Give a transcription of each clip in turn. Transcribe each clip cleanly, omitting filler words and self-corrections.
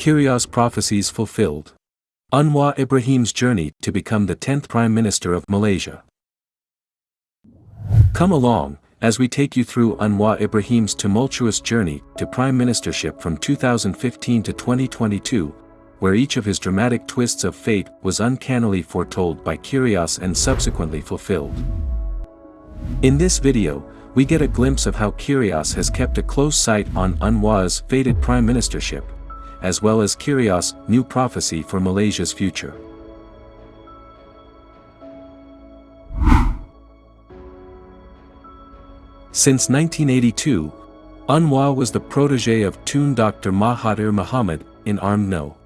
Qirios prophecies fulfilled. Anwar Ibrahim's journey to become the 10th Prime Minister of Malaysia. Come along, as we take you through Anwar Ibrahim's tumultuous journey to prime ministership from 2015 to 2022, where each of his dramatic twists of fate was uncannily foretold by Qirios and subsequently fulfilled. In this video, we get a glimpse of how Qirios has kept a close sight on Anwar's fated prime ministership, as well as Qirios' new prophecy for Malaysia's future. Since 1982, Anwar was the protege of Tun Dr. Mahathir Mohamad in UMNO.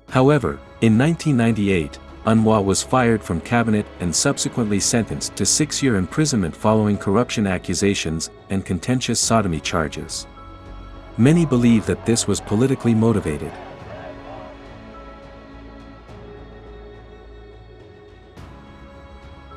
However, in 1998, Anwar was fired from cabinet and subsequently sentenced to 6-year imprisonment following corruption accusations and contentious sodomy charges. Many believe that this was politically motivated.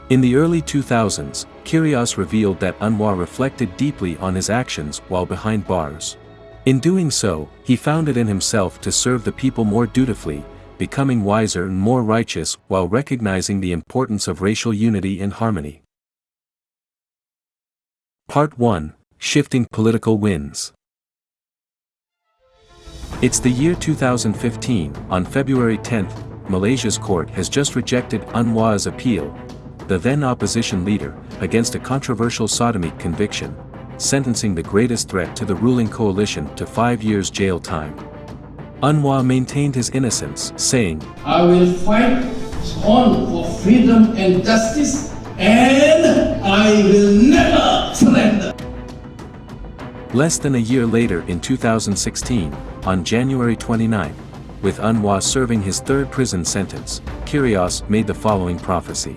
In the early 2000s, Qirios revealed that Anwar reflected deeply on his actions while behind bars. In doing so, he found it in himself to serve the people more dutifully, becoming wiser and more righteous while recognizing the importance of racial unity and harmony. Part 1: Shifting Political Winds. It's the year 2015. On February 10th, Malaysia's court has just rejected Anwar's appeal, the then opposition leader, against a controversial sodomy conviction, sentencing the greatest threat to the ruling coalition to 5 years jail time. Anwar maintained his innocence, saying, "I will fight on for freedom and justice, and I will never surrender." Less than a year later in 2016, on January 29, with Anwar serving his 3rd prison sentence, Qirios made the following prophecy.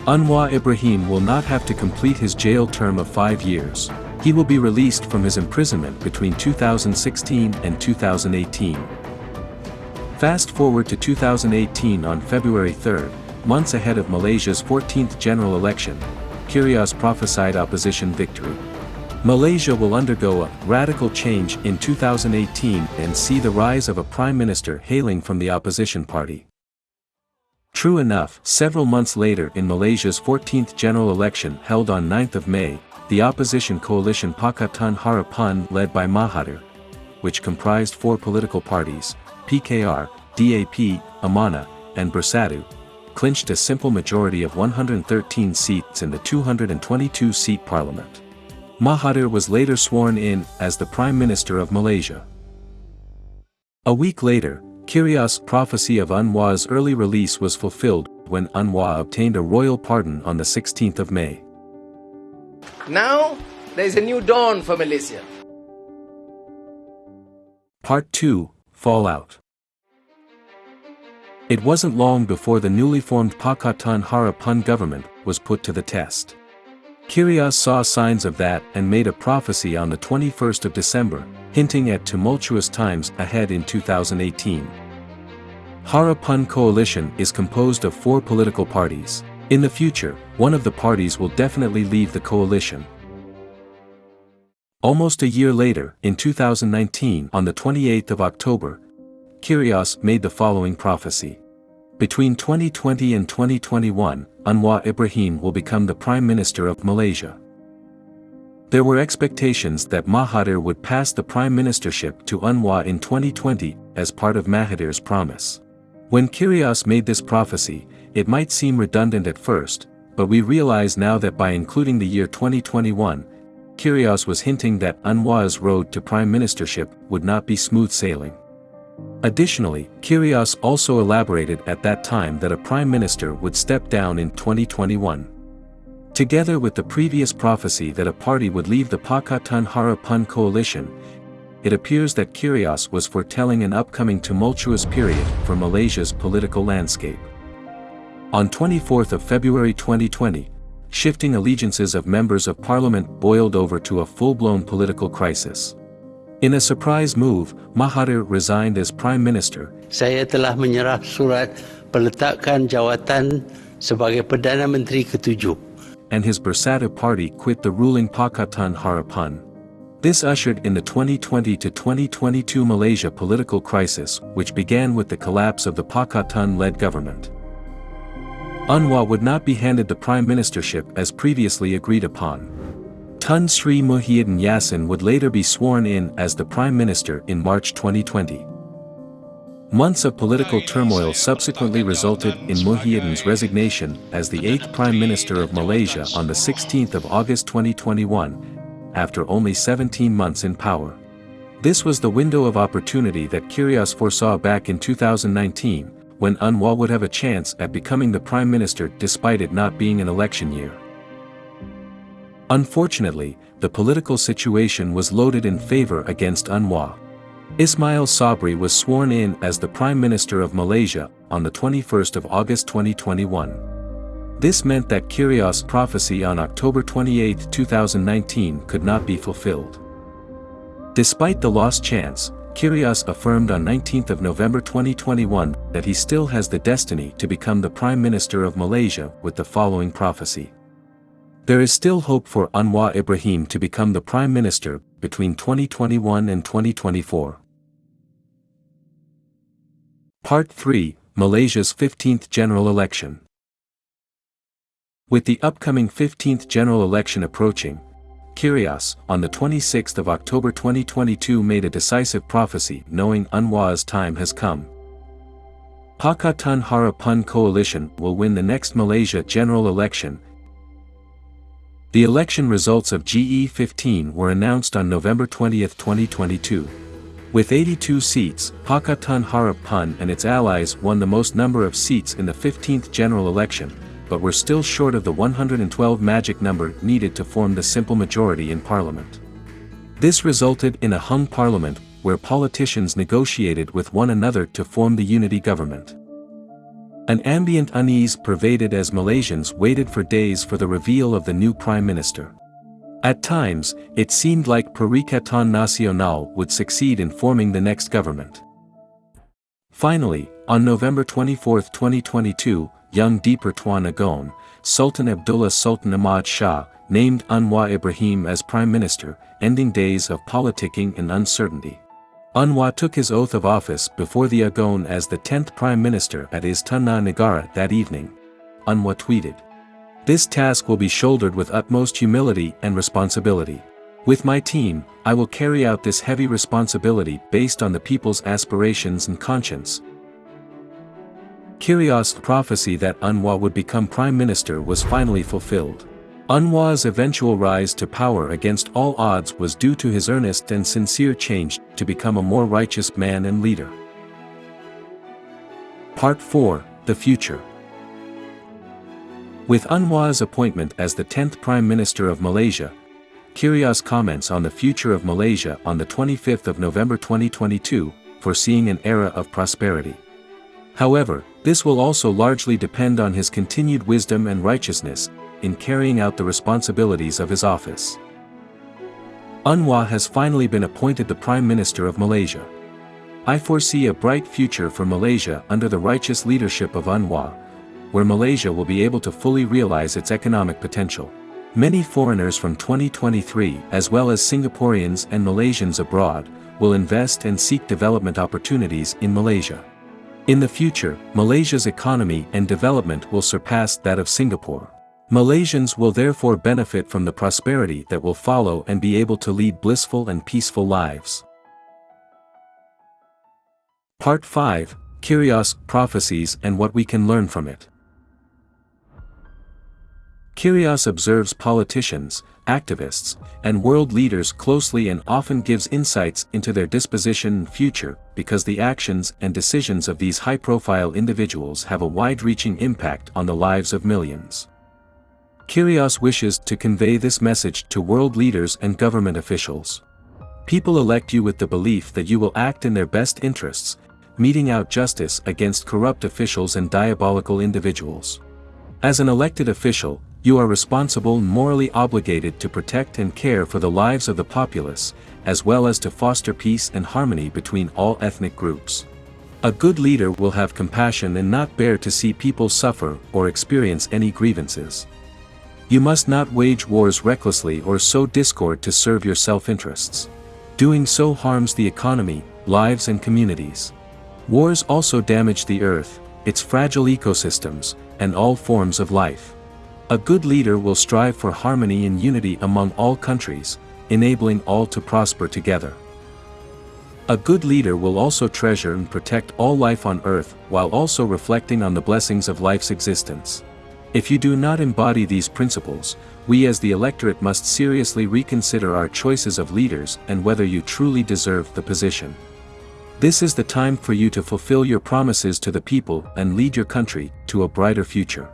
Anwar Ibrahim will not have to complete his jail term of 5 years. He will be released from his imprisonment between 2016 and 2018. Fast forward to 2018. On February 3, months ahead of Malaysia's 14th general election, Qirios prophesied opposition victory. Malaysia will undergo a radical change in 2018 and see the rise of a prime minister hailing from the opposition party. True enough, several months later in Malaysia's 14th general election held on 9th of May, the opposition coalition Pakatan Harapan led by Mahathir, which comprised 4 political parties, PKR, DAP, Amanah, and Bersatu, clinched a simple majority of 113 seats in the 222-seat parliament. Mahathir was later sworn in as the Prime Minister of Malaysia. A week later, Qirios' prophecy of Anwar's early release was fulfilled when Anwar obtained a royal pardon on the 16th of May. Now, there is a new dawn for Malaysia. Part 2: Fallout. It wasn't long before the newly formed Pakatan Harapan government was put to the test. Qirios saw signs of that and made a prophecy on the 21st of December, hinting at tumultuous times ahead in 2018. Harapan coalition is composed of 4 political parties. In the future, one of the parties will definitely leave the coalition. Almost a year later, in 2019, on the 28th of October, Qirios made the following prophecy. Between 2020 and 2021, Anwar Ibrahim will become the Prime Minister of Malaysia. There were expectations that Mahathir would pass the prime ministership to Anwar in 2020, as part of Mahathir's promise. When Qirios made this prophecy, it might seem redundant at first, but we realize now that by including the year 2021, Qirios was hinting that Anwar's road to prime ministership would not be smooth sailing. Additionally, Qirios also elaborated at that time that a prime minister would step down in 2021. Together with the previous prophecy that a party would leave the Pakatan Harapan coalition, it appears that Qirios was foretelling an upcoming tumultuous period for Malaysia's political landscape. On 24th of February 2020, shifting allegiances of members of parliament boiled over to a full-blown political crisis. In a surprise move, Mahathir resigned as Prime Minister. Saya telah menyerah surat peletakan jawatan sebagai Perdana Menteri ke-7. And his Bersatu party quit the ruling Pakatan Harapan. This ushered in the 2020 to 2022 Malaysia political crisis, which began with the collapse of the Pakatan-led government. Anwar would not be handed the prime ministership as previously agreed upon. Tun Sri Muhyiddin Yassin would later be sworn in as the prime minister in March 2020. Months of political turmoil subsequently resulted in Muhyiddin's resignation as the 8th Prime Minister of Malaysia on the 16th of August 2021, after only 17 months in power. This was the window of opportunity that Qirios foresaw back in 2019, when Anwar would have a chance at becoming the Prime Minister despite it not being an election year. Unfortunately, the political situation was loaded in favor against Anwar. Ismail Sabri was sworn in as the Prime Minister of Malaysia on the 21st of August 2021. This meant that Qirios' prophecy on October 28, 2019 could not be fulfilled. Despite the lost chance, Qirios affirmed on 19th of November 2021 that he still has the destiny to become the Prime Minister of Malaysia with the following prophecy. There is still hope for Anwar Ibrahim to become the Prime Minister between 2021 and 2024. Part 3, Malaysia's 15th General Election. With the upcoming 15th General Election approaching, Qirios, on the 26th of October 2022 made a decisive prophecy knowing Anwar's time has come. Pakatan Harapan Coalition will win the next Malaysia General Election. The election results of GE15 were announced on November 20, 2022. With 82 seats, Pakatan Harapan and its allies won the most number of seats in the 15th general election, but were still short of the 112 magic number needed to form the simple majority in parliament. This resulted in a hung parliament where politicians negotiated with one another to form the unity government. An ambient unease pervaded as Malaysians waited for days for the reveal of the new prime minister. At times, it seemed like Perikatan Nasional would succeed in forming the next government. Finally, on November 24, 2022, young Di Pertuan Agong, Sultan Abdullah Sultan Ahmad Shah, named Anwar Ibrahim as prime minister, ending days of politicking and uncertainty. Anwar took his oath of office before the Agong as the 10th Prime Minister at Istana Negara that evening. Anwar tweeted, "This task will be shouldered with utmost humility and responsibility. With my team, I will carry out this heavy responsibility based on the people's aspirations and conscience." Qirios' prophecy that Anwar would become Prime Minister was finally fulfilled. Anwar's eventual rise to power against all odds was due to his earnest and sincere change to become a more righteous man and leader. Part 4, The Future. With Anwar's appointment as the 10th Prime Minister of Malaysia, Qirios comments on the future of Malaysia on the 25th of November 2022, foreseeing an era of prosperity. However, this will also largely depend on his continued wisdom and righteousness in carrying out the responsibilities of his office. Anwar has finally been appointed the Prime Minister of Malaysia. I foresee a bright future for Malaysia under the righteous leadership of Anwar, where Malaysia will be able to fully realize its economic potential. Many foreigners from 2023, as well as Singaporeans and Malaysians abroad, will invest and seek development opportunities in Malaysia. In the future, Malaysia's economy and development will surpass that of Singapore. Malaysians will therefore benefit from the prosperity that will follow and be able to lead blissful and peaceful lives. Part 5, Qirios' Prophecies and What We Can Learn from It. Qirios observes politicians, activists, and world leaders closely and often gives insights into their disposition and future because the actions and decisions of these high-profile individuals have a wide-reaching impact on the lives of millions. Qirios wishes to convey this message to world leaders and government officials. People elect you with the belief that you will act in their best interests, meting out justice against corrupt officials and diabolical individuals. As an elected official, you are responsible and morally obligated to protect and care for the lives of the populace, as well as to foster peace and harmony between all ethnic groups. A good leader will have compassion and not bear to see people suffer or experience any grievances. You must not wage wars recklessly or sow discord to serve your self-interests. Doing so harms the economy, lives and communities. Wars also damage the earth, its fragile ecosystems, and all forms of life. A good leader will strive for harmony and unity among all countries, enabling all to prosper together. A good leader will also treasure and protect all life on earth while also reflecting on the blessings of life's existence. If you do not embody these principles, we as the electorate must seriously reconsider our choices of leaders and whether you truly deserve the position. This is the time for you to fulfill your promises to the people and lead your country to a brighter future.